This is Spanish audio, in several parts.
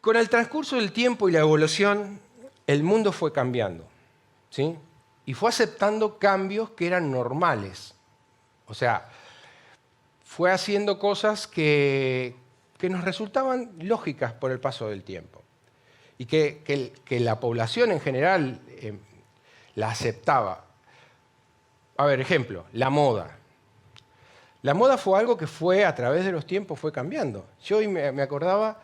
Con el transcurso del tiempo y la evolución, el mundo fue cambiando, ¿sí? Y fue aceptando cambios que eran normales. O sea, fue haciendo cosas que nos resultaban lógicas por el paso del tiempo. Y que la población en general la aceptaba. A ver, ejemplo, la moda. La moda fue algo que fue, a través de los tiempos, fue cambiando. Yo hoy me acordaba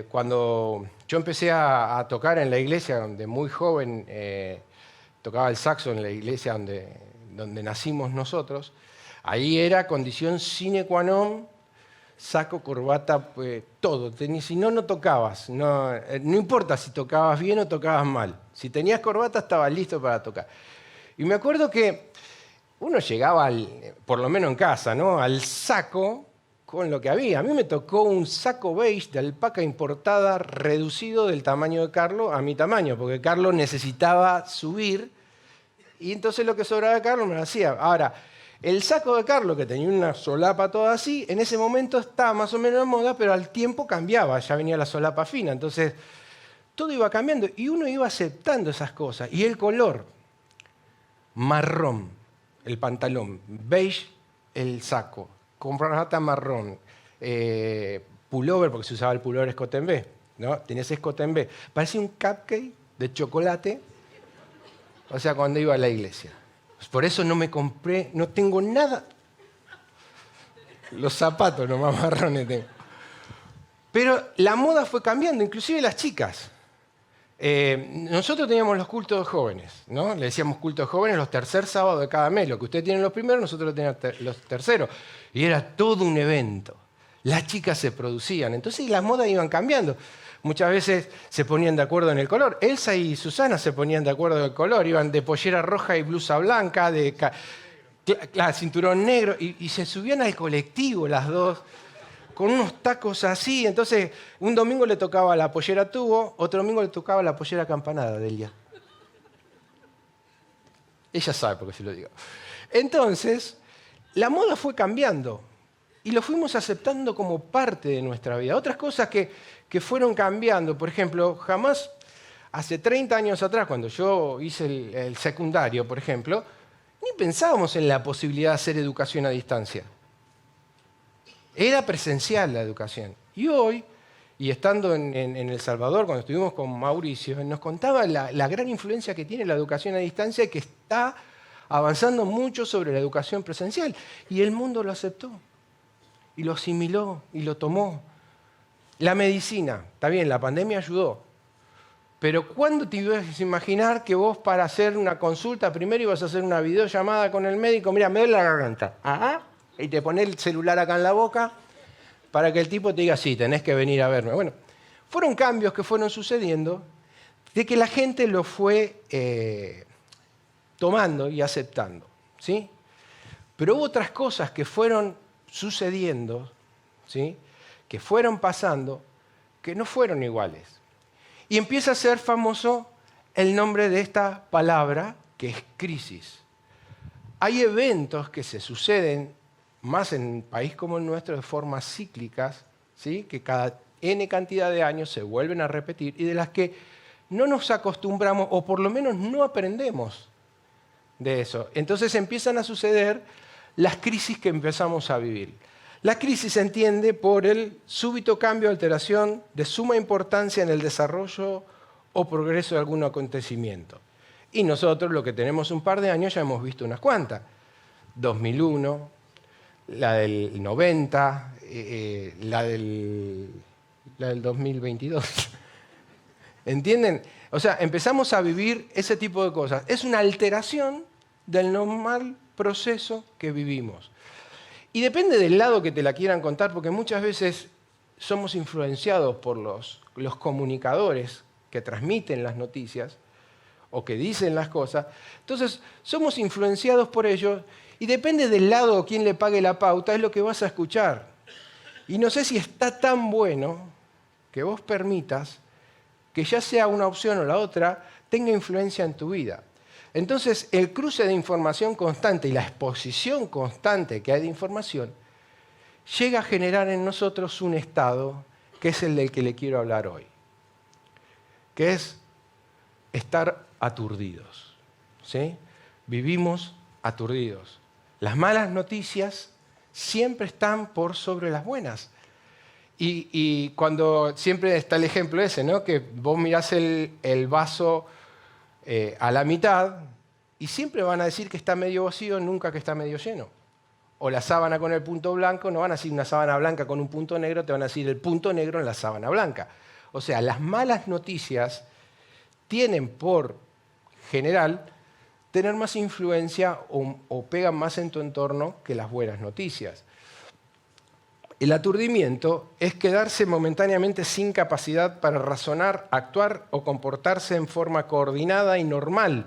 cuando yo empecé a tocar en la iglesia, donde muy joven tocaba el saxo en la iglesia donde nacimos nosotros. Ahí era condición sine qua non, saco, corbata, todo. Si no, no tocabas. No importa si tocabas bien o tocabas mal. Si tenías corbata, estabas listo para tocar. Y me acuerdo que uno llegaba, por lo menos en casa, ¿no?, al saco con lo que había. A mí me tocó un saco beige de alpaca importada reducido del tamaño de Carlos a mi tamaño, porque Carlos necesitaba subir y entonces lo que sobraba de Carlos me lo hacía. Ahora, el saco de Carlos, que tenía una solapa toda así, en ese momento estaba más o menos de moda, pero al tiempo cambiaba, ya venía la solapa fina. Entonces, todo iba cambiando y uno iba aceptando esas cosas. Y el color, marrón, el pantalón, beige, el saco, corbata marrón, pullover, porque se usaba el pullover escote en B, ¿no? Tenías escote en B. Parecía un cupcake de chocolate, o sea, cuando iba a la iglesia. Por eso no me compré, no tengo nada. Los zapatos nomás marrones tengo. Pero la moda fue cambiando, inclusive las chicas. Nosotros teníamos los cultos de jóvenes, ¿no? Le decíamos cultos de jóvenes los tercer sábados de cada mes. Lo que ustedes tienen los primeros, nosotros lo teníamos los terceros. Y era todo un evento. Las chicas se producían. Entonces las modas iban cambiando. Muchas veces se ponían de acuerdo en el color. Elsa y Susana se ponían de acuerdo en el color. Iban de pollera roja y blusa blanca, de cinturón negro. Y se subían al colectivo las dos, con unos tacos así. Entonces, un domingo le tocaba la pollera tubo, otro domingo le tocaba la pollera campanada de Elia. Ella sabe por qué se lo digo. Entonces, la moda fue cambiando y lo fuimos aceptando como parte de nuestra vida. Otras cosas que fueron cambiando, por ejemplo, jamás, hace 30 años atrás, cuando yo hice el secundario, por ejemplo, ni pensábamos en la posibilidad de hacer educación a distancia. Era presencial la educación. Y hoy, y estando en El Salvador, cuando estuvimos con Mauricio, nos contaba la gran influencia que tiene la educación a distancia y que está avanzando mucho sobre la educación presencial. Y el mundo lo aceptó, y lo asimiló, y lo tomó. La medicina, está bien, la pandemia ayudó. Pero ¿cuándo te ibas a imaginar que vos para hacer una consulta primero ibas a hacer una videollamada con el médico? Mira, me duele la garganta. Ajá. Y te pones el celular acá en la boca para que el tipo te diga, sí, tenés que venir a verme. Bueno, fueron cambios que fueron sucediendo de que la gente lo fue tomando y aceptando, ¿sí? Pero hubo otras cosas que fueron sucediendo, ¿sí?, que fueron pasando, que no fueron iguales. Y empieza a ser famoso el nombre de esta palabra, que es crisis. Hay eventos que se suceden más en un país como el nuestro, de formas cíclicas, ¿sí?, que cada N cantidad de años se vuelven a repetir y de las que no nos acostumbramos o por lo menos no aprendemos de eso. Entonces empiezan a suceder las crisis que empezamos a vivir. La crisis se entiende por el súbito cambio o alteración de suma importancia en el desarrollo o progreso de algún acontecimiento. Y nosotros, lo que tenemos un par de años, ya hemos visto unas cuantas. 2001, la del 90, la del 2022. ¿Entienden? O sea, empezamos a vivir ese tipo de cosas. Es una alteración del normal proceso que vivimos. Y depende del lado que te la quieran contar, porque muchas veces somos influenciados por los comunicadores que transmiten las noticias o que dicen las cosas. Entonces, somos influenciados por ellos y depende del lado o quién le pague la pauta, es lo que vas a escuchar. Y no sé si está tan bueno que vos permitas que ya sea una opción o la otra tenga influencia en tu vida. Entonces, el cruce de información constante y la exposición constante que hay de información llega a generar en nosotros un estado que es el del que le quiero hablar hoy, que es estar aturdidos, ¿sí? Vivimos aturdidos. Las malas noticias siempre están por sobre las buenas. Y cuando siempre está el ejemplo ese, ¿no? Que vos mirás el vaso a la mitad y siempre van a decir que está medio vacío, nunca que está medio lleno. O la sábana con el punto blanco, no van a decir una sábana blanca con un punto negro, te van a decir el punto negro en la sábana blanca. O sea, las malas noticias tienen por general tener más influencia o pegan más en tu entorno que las buenas noticias. El aturdimiento es quedarse momentáneamente sin capacidad para razonar, actuar o comportarse en forma coordinada y normal,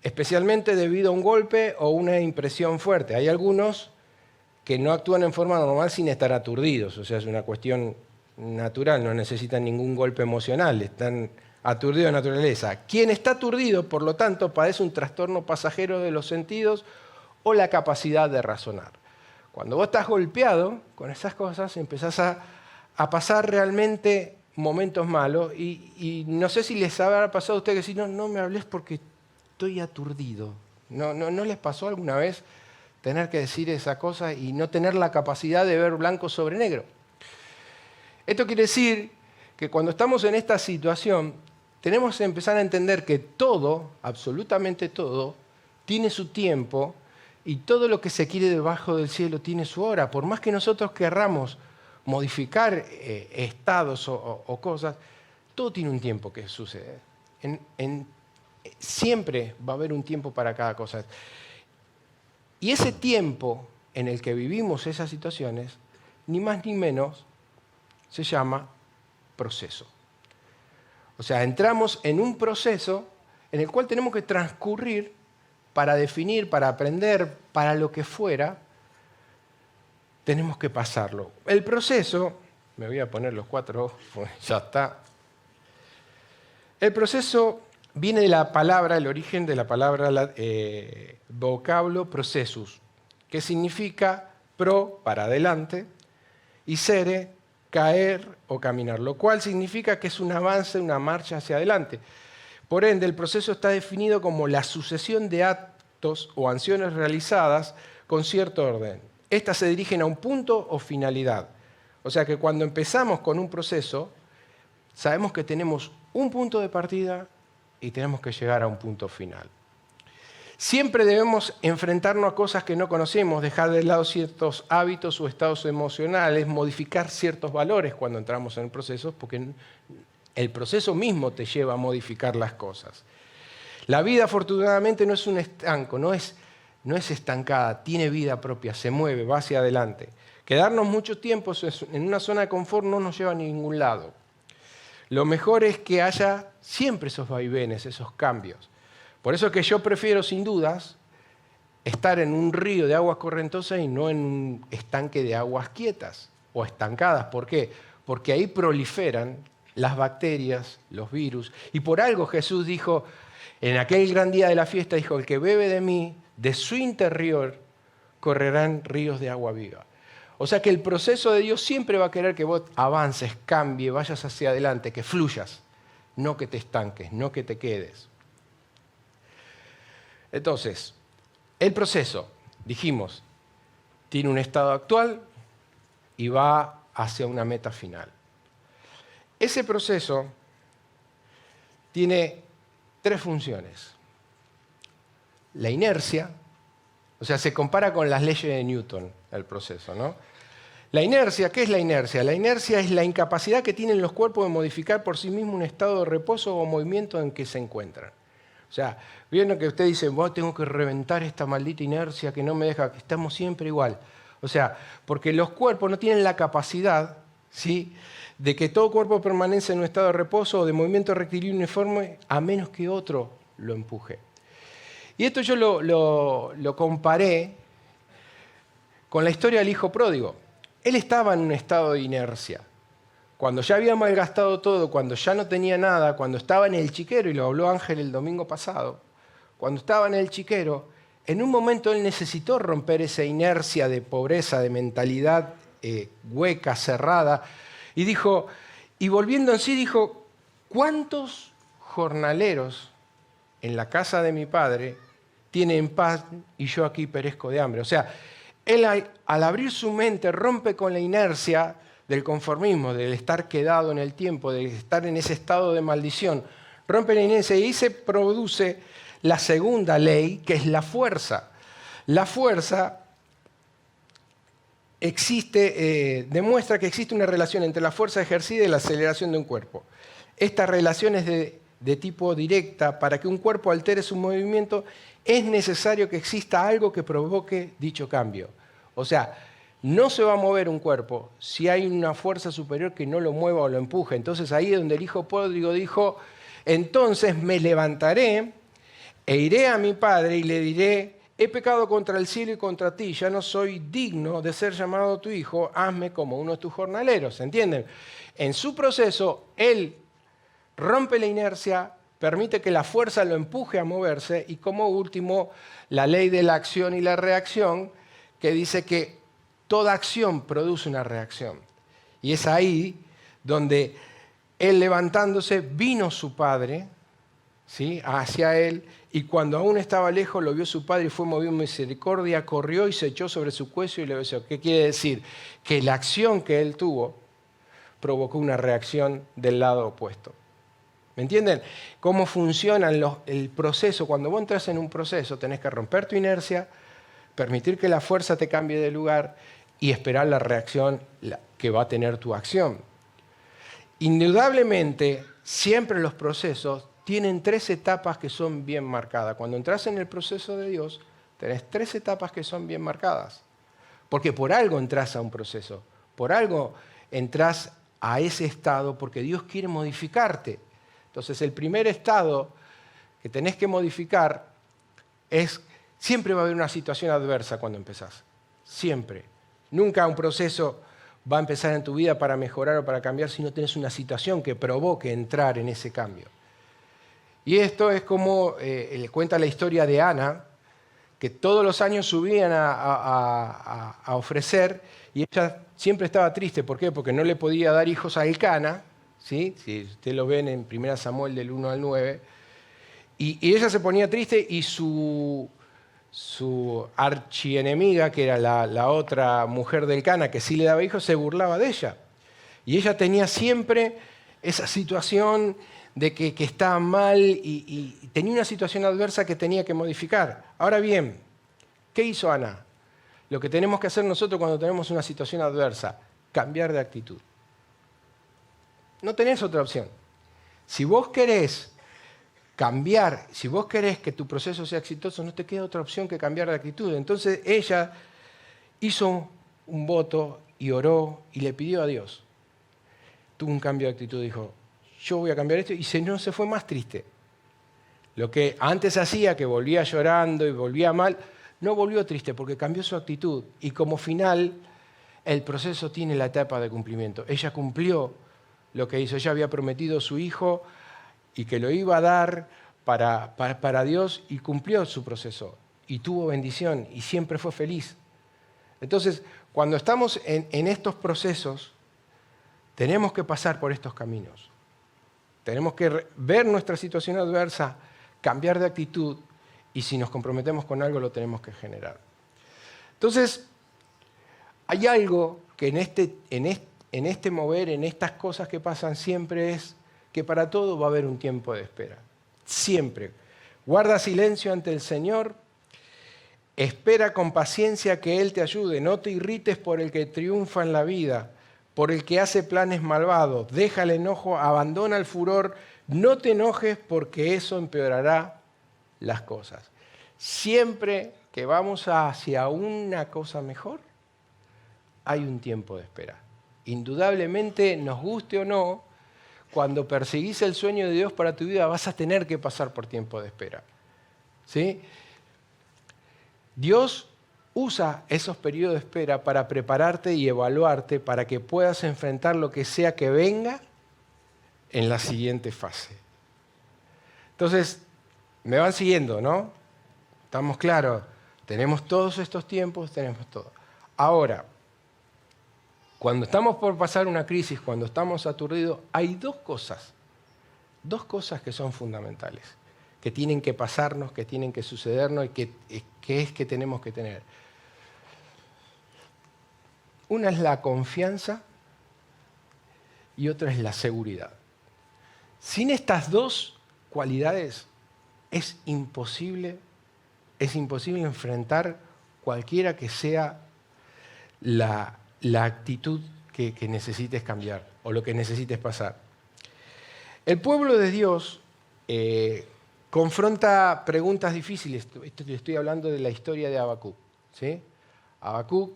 especialmente debido a un golpe o una impresión fuerte. Hay algunos que no actúan en forma normal sin estar aturdidos, o sea, es una cuestión natural, no necesitan ningún golpe emocional, están aturdidos de naturaleza. Quien está aturdido, por lo tanto, padece un trastorno pasajero de los sentidos o la capacidad de razonar. Cuando vos estás golpeado con esas cosas, empezás a pasar realmente momentos malos y no sé si les habrá pasado a ustedes que decir, no me hables porque estoy aturdido. ¿No les pasó alguna vez tener que decir esa cosa y no tener la capacidad de ver blanco sobre negro? Esto quiere decir que cuando estamos en esta situación, tenemos que empezar a entender que todo, absolutamente todo, tiene su tiempo y todo lo que se quiere debajo del cielo tiene su hora. Por más que nosotros querramos modificar estados o cosas, todo tiene un tiempo que sucede. Siempre va a haber un tiempo para cada cosa. Y ese tiempo en el que vivimos esas situaciones, ni más ni menos, se llama proceso. O sea, entramos en un proceso en el cual tenemos que transcurrir para definir, para aprender, para lo que fuera, tenemos que pasarlo. El proceso, me voy a poner los 4, ya está. El proceso viene de la palabra, el origen de la palabra, vocablo processus, que significa pro, para adelante, y sere, caer o caminar, lo cual significa que es un avance, una marcha hacia adelante. Por ende, el proceso está definido como la sucesión de actos o acciones realizadas con cierto orden. Estas se dirigen a un punto o finalidad. O sea que cuando empezamos con un proceso, sabemos que tenemos un punto de partida y tenemos que llegar a un punto final. Siempre debemos enfrentarnos a cosas que no conocemos, dejar de lado ciertos hábitos o estados emocionales, modificar ciertos valores cuando entramos en el proceso, porque el proceso mismo te lleva a modificar las cosas. La vida, afortunadamente, no es un estanco, no es estancada, tiene vida propia, se mueve, va hacia adelante. Quedarnos mucho tiempo en una zona de confort no nos lleva a ningún lado. Lo mejor es que haya siempre esos vaivenes, esos cambios. Por eso es que yo prefiero, sin dudas, estar en un río de aguas correntosas y no en un estanque de aguas quietas o estancadas. ¿Por qué? Porque ahí proliferan las bacterias, los virus. Y por algo Jesús dijo, en aquel gran día de la fiesta, dijo, el que bebe de mí, de su interior, correrán ríos de agua viva. O sea que el proceso de Dios siempre va a querer que vos avances, cambies, vayas hacia adelante, que fluyas, no que te estanques, no que te quedes. Entonces, el proceso, dijimos, tiene un estado actual y va hacia una meta final. Ese proceso tiene 3 funciones. La inercia, o sea, se compara con las leyes de Newton, el proceso, ¿no? La inercia, ¿qué es la inercia? La inercia es la incapacidad que tienen los cuerpos de modificar por sí mismos un estado de reposo o movimiento en que se encuentran. O sea, vieron que usted dice, tengo que reventar esta maldita inercia que no me deja, que estamos siempre igual. O sea, porque los cuerpos no tienen la capacidad, ¿sí?, de que todo cuerpo permanece en un estado de reposo o de movimiento rectilíneo uniforme a menos que otro lo empuje. Y esto yo lo comparé con la historia del hijo pródigo. Él estaba en un estado de inercia. Cuando ya había malgastado todo, cuando ya no tenía nada, cuando estaba en el chiquero, y lo habló Ángel el domingo pasado, cuando estaba en el chiquero, en un momento él necesitó romper esa inercia de pobreza, de mentalidad hueca, cerrada, Y dijo, y volviendo en sí dijo, ¿cuántos jornaleros en la casa de mi padre tienen paz y yo aquí perezco de hambre? O sea, él al abrir su mente rompe con la inercia del conformismo, del estar quedado en el tiempo, de estar en ese estado de maldición. Rompe la inercia y ahí se produce la segunda ley, que es la fuerza. La fuerza demuestra que existe una relación entre la fuerza ejercida y la aceleración de un cuerpo. Esta relación es de tipo directa. Para que un cuerpo altere su movimiento, es necesario que exista algo que provoque dicho cambio. O sea, no se va a mover un cuerpo si hay una fuerza superior que no lo mueva o lo empuje. Entonces ahí es donde el hijo pródigo dijo, entonces me levantaré e iré a mi padre y le diré, he pecado contra el cielo y contra ti, ya no soy digno de ser llamado tu hijo, hazme como uno de tus jornaleros. ¿Entienden? En su proceso, él rompe la inercia, permite que la fuerza lo empuje a moverse y como último, la ley de la acción y la reacción, que dice que toda acción produce una reacción. Y es ahí donde él levantándose vino su padre, ¿sí?, hacia él, y cuando aún estaba lejos lo vio su padre y fue movido en misericordia, corrió y se echó sobre su cuello y le besó. ¿Qué quiere decir? Que la acción que él tuvo provocó una reacción del lado opuesto. ¿Me entienden? ¿Cómo funciona el proceso? Cuando vos entras en un proceso tenés que romper tu inercia, permitir que la fuerza te cambie de lugar y esperar la reacción que va a tener tu acción. Indudablemente, siempre los procesos tienen 3 etapas que son bien marcadas. Cuando entras en el proceso de Dios, tenés 3 etapas que son bien marcadas. Porque por algo entras a un proceso, por algo entras a ese estado, porque Dios quiere modificarte. Entonces, el primer estado que tenés que modificar es, siempre va a haber una situación adversa cuando empezás. Siempre. Nunca un proceso va a empezar en tu vida para mejorar o para cambiar si no tenés una situación que provoque entrar en ese cambio. Y esto es como le cuenta la historia de Ana, que todos los años subían a ofrecer y ella siempre estaba triste. ¿Por qué? Porque no le podía dar hijos a Elcana, ¿sí? Si ustedes lo ven en 1 Samuel del 1 al 9. Y ella se ponía triste y su archienemiga, que era la otra mujer de Elcana, que sí le daba hijos, se burlaba de ella. Y ella tenía siempre esa situación de que estaba mal y tenía una situación adversa que tenía que modificar. Ahora bien, ¿qué hizo Ana? Lo que tenemos que hacer nosotros cuando tenemos una situación adversa, cambiar de actitud. No tenés otra opción. Si vos querés cambiar, si vos querés que tu proceso sea exitoso, no te queda otra opción que cambiar de actitud. Entonces ella hizo un voto y oró y le pidió a Dios. Tuvo un cambio de actitud, dijo, yo voy a cambiar esto, y no se fue más triste. Lo que antes hacía, que volvía llorando y volvía mal, no volvió triste porque cambió su actitud. Y como final, el proceso tiene la etapa de cumplimiento. Ella cumplió lo que hizo. Ella había prometido a su hijo y que lo iba a dar para Dios y cumplió su proceso. Y tuvo bendición y siempre fue feliz. Entonces, cuando estamos en estos procesos, tenemos que pasar por estos caminos. Tenemos que ver nuestra situación adversa, cambiar de actitud y si nos comprometemos con algo lo tenemos que generar. Entonces, hay algo que en este mover, en estas cosas que pasan siempre es que para todo va a haber un tiempo de espera. Siempre. Guarda silencio ante el Señor, espera con paciencia que Él te ayude, no te irrites por el que triunfa en la vida, por el que hace planes malvados, deja el enojo, abandona el furor, no te enojes porque eso empeorará las cosas. Siempre que vamos hacia una cosa mejor, hay un tiempo de espera. Indudablemente, nos guste o no, cuando perseguís el sueño de Dios para tu vida, vas a tener que pasar por tiempo de espera. ¿Sí? Dios usa esos periodos de espera para prepararte y evaluarte para que puedas enfrentar lo que sea que venga en la siguiente fase. Entonces, me van siguiendo, ¿no? Estamos claros, tenemos todos estos tiempos, tenemos todo. Ahora, Cuando estamos por pasar una crisis, cuando estamos aturdidos, hay dos cosas que son fundamentales, que tienen que pasarnos, que tienen que sucedernos y que tenemos que tener. Una es la confianza y otra es la seguridad. Sin estas dos cualidades es imposible enfrentar cualquiera que sea la actitud que necesites cambiar o lo que necesites pasar. El pueblo de Dios confronta preguntas difíciles. Estoy hablando de la historia de Habacuc, ¿sí? Habacuc,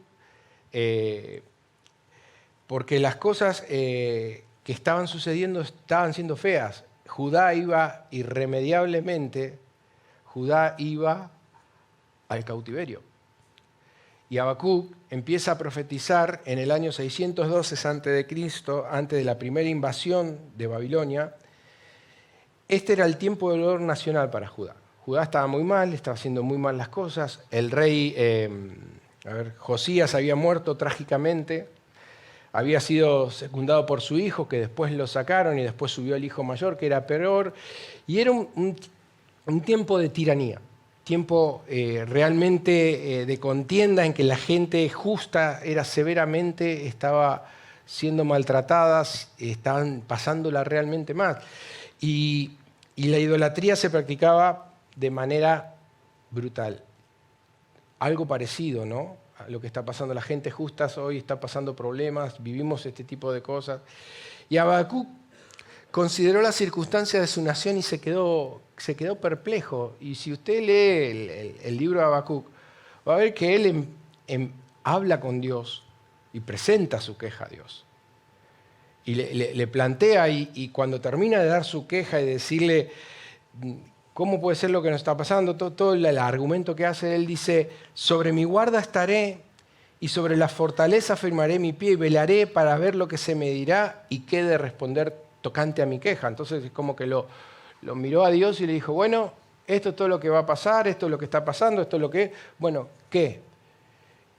porque las cosas que estaban sucediendo estaban siendo feas. Judá iba irremediablemente, al cautiverio. Y Habacuc empieza a profetizar en el año 612 a.C., antes de la primera invasión de Babilonia. Este era el tiempo del dolor nacional para Judá. Judá estaba muy mal, estaba haciendo muy mal las cosas. El rey Josías había muerto trágicamente. Había sido secundado por su hijo, que después lo sacaron y después subió el hijo mayor, que era peor. Y era un tiempo de tiranía. Tiempo realmente de contienda en que la gente justa estaba siendo maltratada, estaban pasándola realmente mal. Y la idolatría se practicaba de manera brutal. Algo parecido, ¿no?, a lo que está pasando. La gente justa hoy está pasando problemas, vivimos este tipo de cosas. Y Habacuc consideró las circunstancias de su nación y se quedó perplejo. Y si usted lee el libro de Habacuc, va a ver que él habla con Dios y presenta su queja a Dios. Y le plantea, y cuando termina de dar su queja y decirle cómo puede ser lo que nos está pasando, todo el argumento que hace, él dice: sobre mi guarda estaré y sobre la fortaleza firmaré mi pie y velaré para ver lo que se me dirá y qué de responder tocante a mi queja. Entonces es como que lo miró a Dios y le dijo: bueno, esto es todo lo que va a pasar, esto es lo que está pasando, esto es lo que es. Bueno, ¿qué?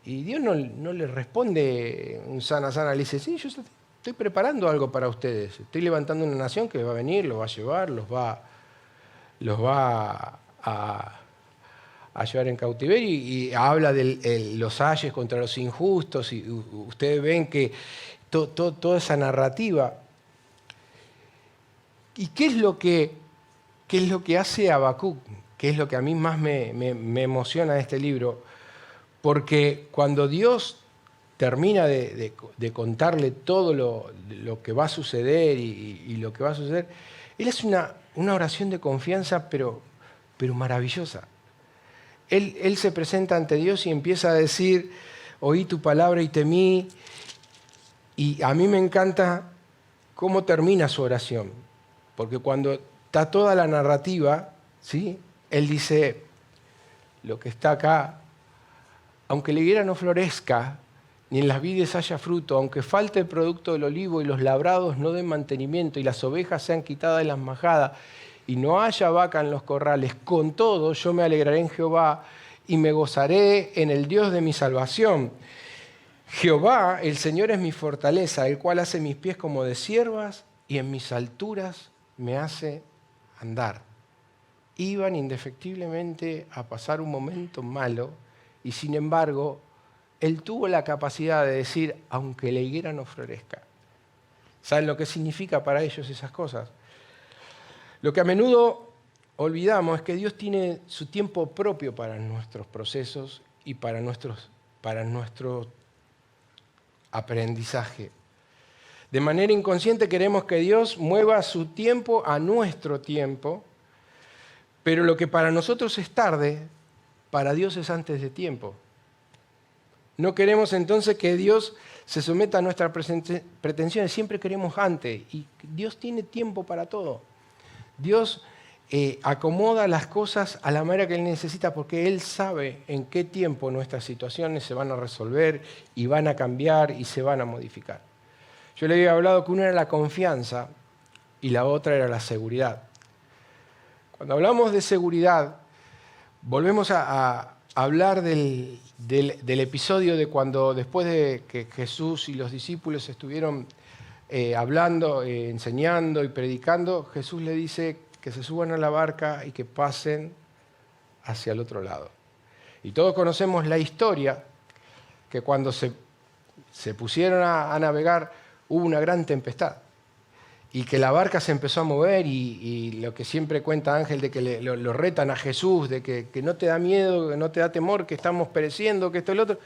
Y Dios no le responde un sana, le dice: sí, yo estoy preparando algo para ustedes. Estoy levantando una nación que va a venir, los va a llevar, los va a llevar en cautiverio, y habla de los ayes contra los injustos, y ustedes ven que toda esa narrativa. ¿Y qué es lo que hace Habacuc? ¿Qué es lo que a mí más me emociona de este libro? Porque cuando Dios termina de contarle todo lo que va a suceder y lo que va a suceder, Él hace una oración de confianza, pero maravillosa. Él se presenta ante Dios y empieza a decir: oí tu palabra y temí. Y a mí me encanta cómo termina su oración. Porque cuando está toda la narrativa, ¿sí?, él dice lo que está acá: aunque la higuera no florezca, ni en las vides haya fruto, aunque falte el producto del olivo y los labrados no den mantenimiento y las ovejas sean quitadas de las majadas y no haya vaca en los corrales, con todo yo me alegraré en Jehová y me gozaré en el Dios de mi salvación. Jehová, el Señor, es mi fortaleza, el cual hace mis pies como de ciervas y en mis alturas me hace andar. Iban indefectiblemente a pasar un momento malo y sin embargo él tuvo la capacidad de decir: aunque la higuera no florezca. ¿Saben lo que significa para ellos esas cosas? Lo que a menudo olvidamos es que Dios tiene su tiempo propio para nuestros procesos y para nuestro aprendizaje. De manera inconsciente queremos que Dios mueva su tiempo a nuestro tiempo, pero lo que para nosotros es tarde, para Dios es antes de tiempo. No queremos entonces que Dios se someta a nuestras pretensiones, siempre queremos antes, y Dios tiene tiempo para todo. Dios acomoda las cosas a la manera que Él necesita, porque Él sabe en qué tiempo nuestras situaciones se van a resolver y van a cambiar y se van a modificar. Yo le había hablado que una era la confianza y la otra era la seguridad. Cuando hablamos de seguridad, volvemos a hablar del episodio de cuando después de que Jesús y los discípulos estuvieron hablando, enseñando y predicando, Jesús le dice que se suban a la barca y que pasen hacia el otro lado. Y todos conocemos la historia, que cuando se pusieron a navegar hubo una gran tempestad y que la barca se empezó a mover y lo que siempre cuenta Ángel de que lo retan a Jesús, de que no te da miedo, que no te da temor, que estamos pereciendo, que esto y lo otro.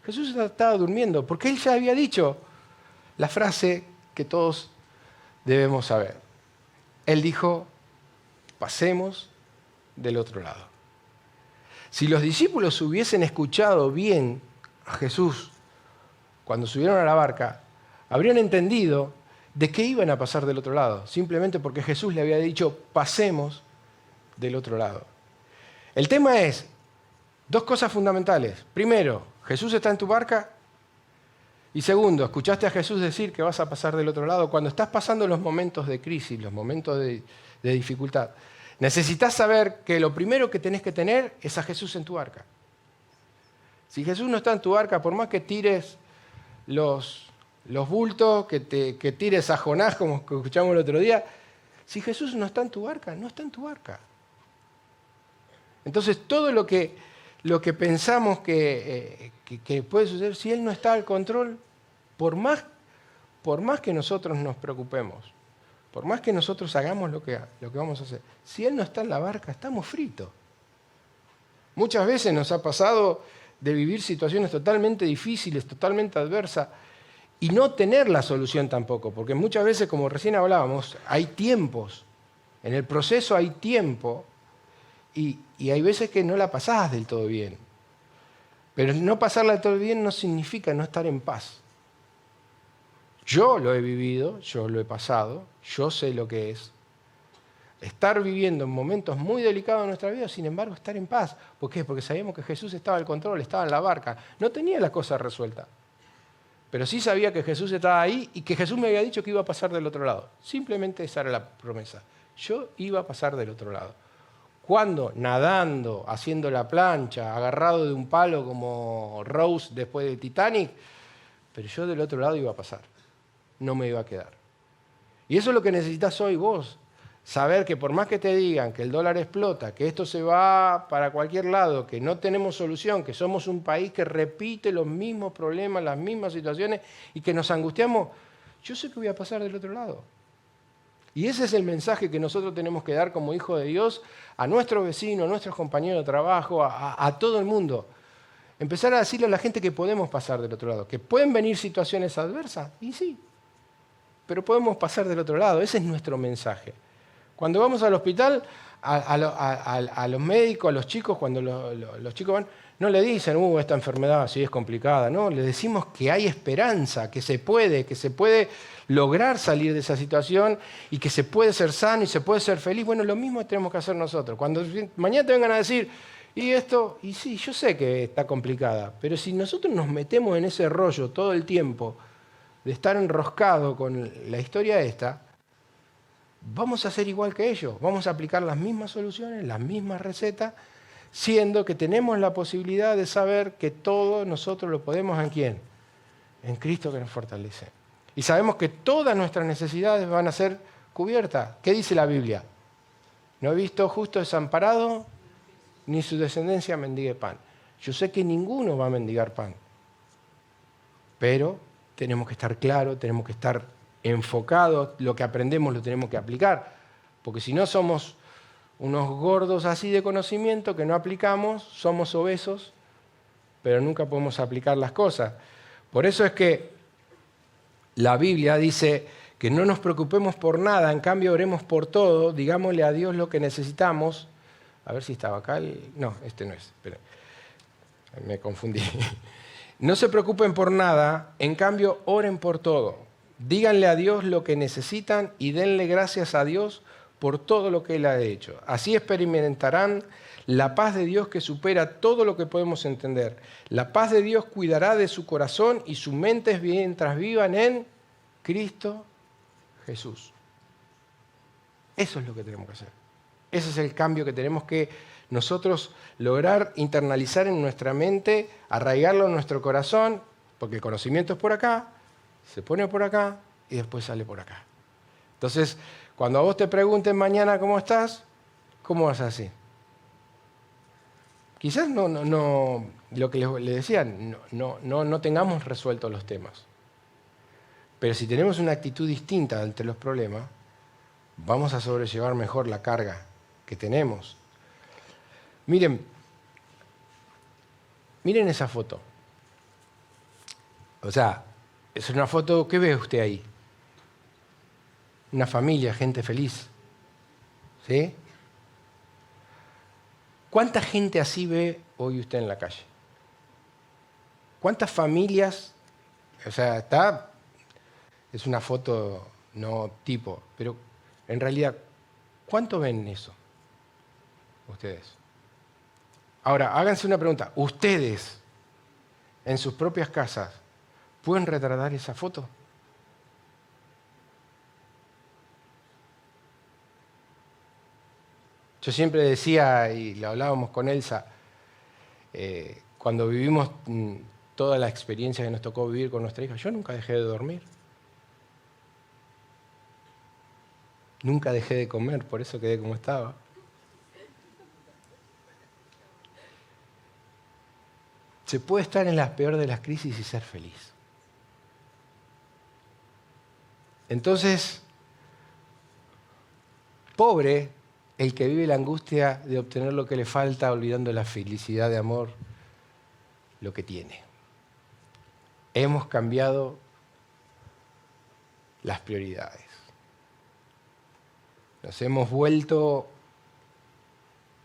Jesús estaba durmiendo porque él ya había dicho la frase que todos debemos saber. Él dijo, pasemos del otro lado. Si los discípulos hubiesen escuchado bien a Jesús cuando subieron a la barca, habrían entendido de qué iban a pasar del otro lado, simplemente porque Jesús le había dicho, pasemos del otro lado. El tema es dos cosas fundamentales. Primero, ¿Jesús está en tu barca? Y segundo, ¿escuchaste a Jesús decir que vas a pasar del otro lado? Cuando estás pasando los momentos de crisis, los momentos de dificultad, necesitas saber que lo primero que tenés que tener es a Jesús en tu barca. Si Jesús no está en tu barca, por más que tires los bultos, que tires a Jonás, como escuchamos el otro día, si Jesús no está en tu barca, no está en tu barca. Entonces todo lo que pensamos que puede suceder, si Él no está al control, por más que nosotros nos preocupemos, por más que nosotros hagamos lo que vamos a hacer, si Él no está en la barca, estamos fritos. Muchas veces nos ha pasado de vivir situaciones totalmente difíciles, totalmente adversas, y no tener la solución tampoco, porque muchas veces, como recién hablábamos, hay tiempos, en el proceso hay tiempo, y hay veces que no la pasás del todo bien. Pero no pasarla del todo bien no significa no estar en paz. Yo lo he vivido, yo lo he pasado, yo sé lo que es. Estar viviendo en momentos muy delicados de nuestra vida, sin embargo, estar en paz. ¿Por qué? Porque sabíamos que Jesús estaba al control, estaba en la barca. No tenía las cosas resueltas. Pero sí sabía que Jesús estaba ahí y que Jesús me había dicho que iba a pasar del otro lado. Simplemente esa era la promesa. Yo iba a pasar del otro lado. ¿Cuándo? Nadando, haciendo la plancha, agarrado de un palo como Rose después del Titanic. Pero yo del otro lado iba a pasar. No me iba a quedar. Y eso es lo que necesitas hoy vos. Saber que por más que te digan que el dólar explota, que esto se va para cualquier lado, que no tenemos solución, que somos un país que repite los mismos problemas, las mismas situaciones y que nos angustiamos, yo sé que voy a pasar del otro lado. Y ese es el mensaje que nosotros tenemos que dar como hijos de Dios a nuestros vecinos, a nuestros compañeros de trabajo, a todo el mundo. Empezar a decirle a la gente que podemos pasar del otro lado, que pueden venir situaciones adversas, y sí, pero podemos pasar del otro lado. Ese es nuestro mensaje. Cuando vamos al hospital, a los médicos, a los chicos, cuando los chicos van, no le dicen, esta enfermedad sí es complicada, no, le decimos que hay esperanza, que se puede lograr salir de esa situación y que se puede ser sano y se puede ser feliz. Bueno, lo mismo tenemos que hacer nosotros. Cuando mañana te vengan a decir, y sí, yo sé que está complicada, pero si nosotros nos metemos en ese rollo todo el tiempo de estar enroscado con la historia esta, vamos a ser igual que ellos, vamos a aplicar las mismas soluciones, las mismas recetas, siendo que tenemos la posibilidad de saber que todo nosotros lo podemos ¿en quién? En Cristo que nos fortalece. Y sabemos que todas nuestras necesidades van a ser cubiertas. ¿Qué dice la Biblia? No he visto justo desamparado, ni su descendencia mendigue pan. Yo sé que ninguno va a mendigar pan, pero tenemos que estar claros, tenemos que estar enfocados, lo que aprendemos lo tenemos que aplicar, porque si no somos unos gordos así de conocimiento que no aplicamos, somos obesos, pero nunca podemos aplicar las cosas. Por eso es que la Biblia dice que no nos preocupemos por nada, en cambio oremos por todo, digámosle a Dios lo que necesitamos. A ver si estaba acá. No, este no es. Espera. Me confundí. No se preocupen por nada, en cambio oren por todo. Díganle a Dios lo que necesitan y denle gracias a Dios por todo lo que Él ha hecho. Así experimentarán la paz de Dios que supera todo lo que podemos entender. La paz de Dios cuidará de su corazón y sus mentes mientras vivan en Cristo Jesús. Eso es lo que tenemos que hacer. Ese es el cambio que tenemos que nosotros lograr internalizar en nuestra mente, arraigarlo en nuestro corazón, porque el conocimiento es por acá, se pone por acá y después sale por acá. Entonces, cuando a vos te pregunten mañana cómo estás, ¿cómo vas a decir? Quizás no, lo que les decía, no tengamos resueltos los temas. Pero si tenemos una actitud distinta ante los problemas, vamos a sobrellevar mejor la carga que tenemos. Miren esa foto. O sea, es una foto, ¿qué ve usted ahí? Una familia, gente feliz. ¿Sí? ¿Cuánta gente así ve hoy usted en la calle? ¿Cuántas familias? O sea, es una foto no tipo, pero en realidad, ¿cuánto ven eso ustedes? Ahora, háganse una pregunta. ¿Ustedes, en sus propias casas, pueden retratar esa foto? Yo siempre decía, y lo hablábamos con Elsa, cuando vivimos toda la experiencia que nos tocó vivir con nuestra hija, yo nunca dejé de dormir. Nunca dejé de comer, por eso quedé como estaba. Se puede estar en la peor de las crisis y ser feliz. Entonces, pobre el que vive la angustia de obtener lo que le falta, olvidando la felicidad de amor, lo que tiene. Hemos cambiado las prioridades. Nos hemos vuelto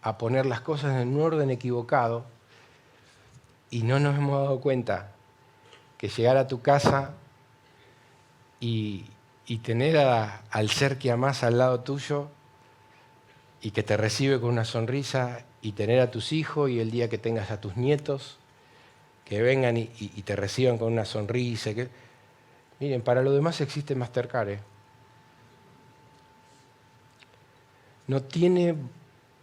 a poner las cosas en un orden equivocado y no nos hemos dado cuenta que llegar a tu casa y tener al ser que amás al lado tuyo y que te recibe con una sonrisa, y tener a tus hijos y el día que tengas a tus nietos que vengan y te reciban con una sonrisa. Miren, para lo demás existe Mastercard. No tiene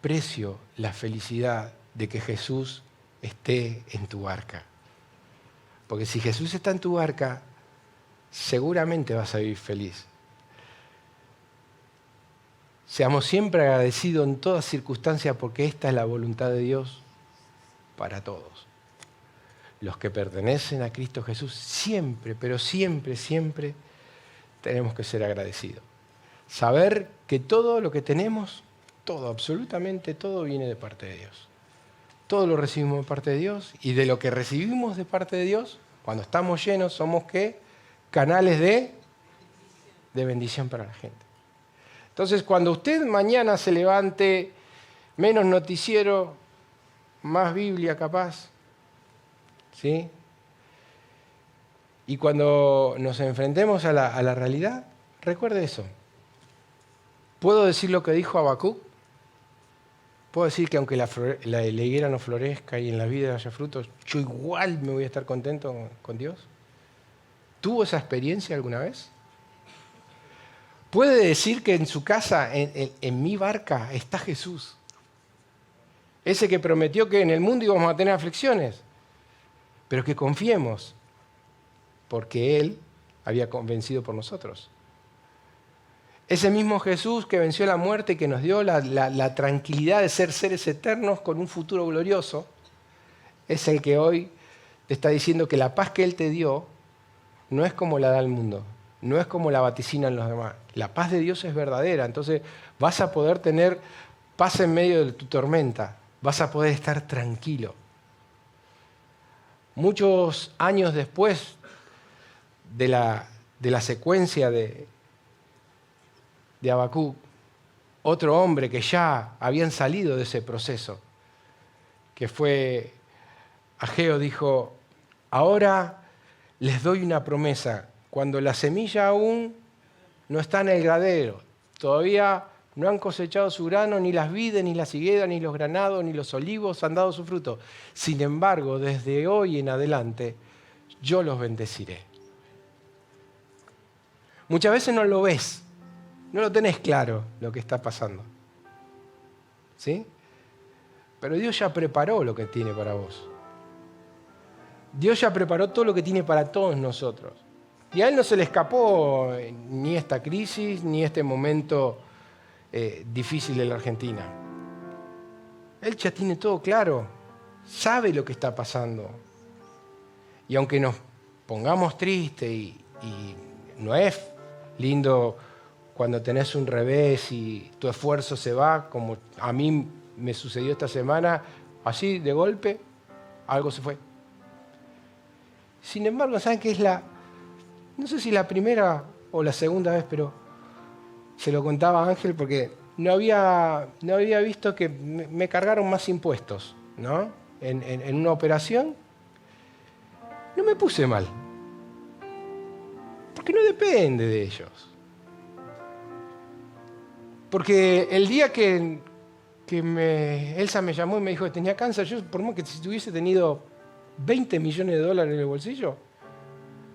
precio la felicidad de que Jesús esté en tu barca. Porque si Jesús está en tu barca, seguramente vas a vivir feliz. Seamos siempre agradecidos en toda circunstancia porque esta es la voluntad de Dios para todos. Los que pertenecen a Cristo Jesús siempre, pero siempre, siempre tenemos que ser agradecidos. Saber que todo lo que tenemos, todo, absolutamente todo viene de parte de Dios. Todo lo recibimos de parte de Dios y de lo que recibimos de parte de Dios, cuando estamos llenos, somos ¿qué? Canales de bendición para la gente. Entonces, cuando usted mañana se levante, menos noticiero, más Biblia capaz, ¿sí? Y cuando nos enfrentemos a la realidad, recuerde eso. ¿Puedo decir lo que dijo Habacuc? ¿Puedo decir que aunque la higuera no florezca y en la vida haya frutos, yo igual me voy a estar contento con Dios? ¿Tuvo esa experiencia alguna vez? ¿Puede decir que en su casa, en mi barca, está Jesús? Ese que prometió que en el mundo íbamos a tener aflicciones, pero que confiemos, porque Él había vencido por nosotros. Ese mismo Jesús que venció la muerte y que nos dio la tranquilidad de ser seres eternos con un futuro glorioso, es el que hoy te está diciendo que la paz que Él te dio no es como la da el mundo, no es como la vaticinan los demás. La paz de Dios es verdadera, entonces vas a poder tener paz en medio de tu tormenta, vas a poder estar tranquilo. Muchos años después de la secuencia de Habacuc, otro hombre que ya habían salido de ese proceso, que fue Ageo, dijo: ahora les doy una promesa, cuando la semilla aún no está en el gradero, todavía no han cosechado su grano, ni las vides, ni las higueras, ni los granados, ni los olivos han dado su fruto. Sin embargo, desde hoy en adelante, yo los bendeciré. Muchas veces no lo ves, no lo tenés claro lo que está pasando, ¿sí? Pero Dios ya preparó lo que tiene para vos. Dios ya preparó todo lo que tiene para todos nosotros. Y a Él no se le escapó ni esta crisis, ni este momento difícil de la Argentina. Él ya tiene todo claro, sabe lo que está pasando. Y aunque nos pongamos tristes y no es lindo cuando tenés un revés y tu esfuerzo se va, como a mí me sucedió esta semana, así de golpe, algo se fue. Sin embargo, ¿saben qué es no sé si la primera o la segunda vez, pero se lo contaba a Ángel porque no había visto que me cargaron más impuestos, ¿no? En una operación. No me puse mal. Porque no depende de ellos. Porque el día que Elsa me llamó y me dijo que tenía cáncer, yo por más que si tuviese tenido 20 millones de dólares en el bolsillo,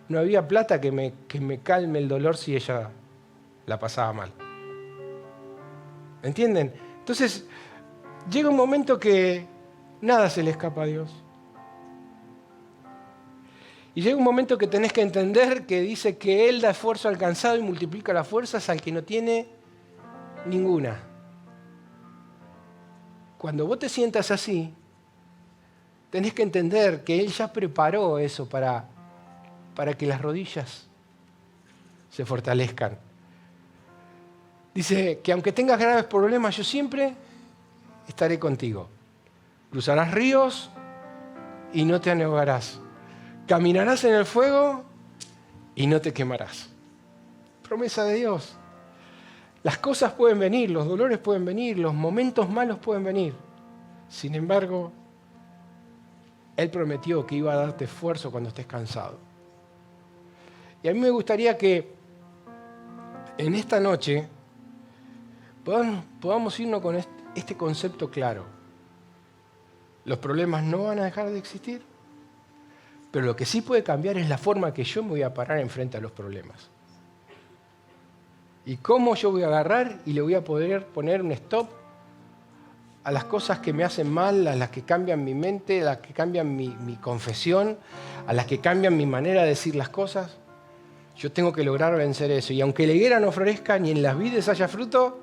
no había plata que me calme el dolor si ella la pasaba mal. ¿Entienden? Entonces, llega un momento que nada se le escapa a Dios. Y llega un momento que tenés que entender que dice que Él da esfuerzo al cansado y multiplica las fuerzas al que no tiene ninguna. Cuando vos te sientas así, tenés que entender que Él ya preparó eso para que las rodillas se fortalezcan. Dice que aunque tengas graves problemas, yo siempre estaré contigo. Cruzarás ríos y no te ahogarás. Caminarás en el fuego y no te quemarás. Promesa de Dios. Las cosas pueden venir, los dolores pueden venir, los momentos malos pueden venir. Sin embargo, Él prometió que iba a darte esfuerzo cuando estés cansado. Y a mí me gustaría que en esta noche podamos irnos con este concepto claro. Los problemas no van a dejar de existir, pero lo que sí puede cambiar es la forma que yo me voy a parar enfrente a los problemas. Y cómo yo voy a agarrar y le voy a poder poner un stop a las cosas que me hacen mal, a las que cambian mi mente, a las que cambian mi confesión, a las que cambian mi manera de decir las cosas. Yo tengo que lograr vencer eso. Y aunque la higuera no florezca ni en las vides haya fruto,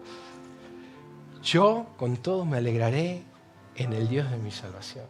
yo con todo me alegraré en el Dios de mi salvación.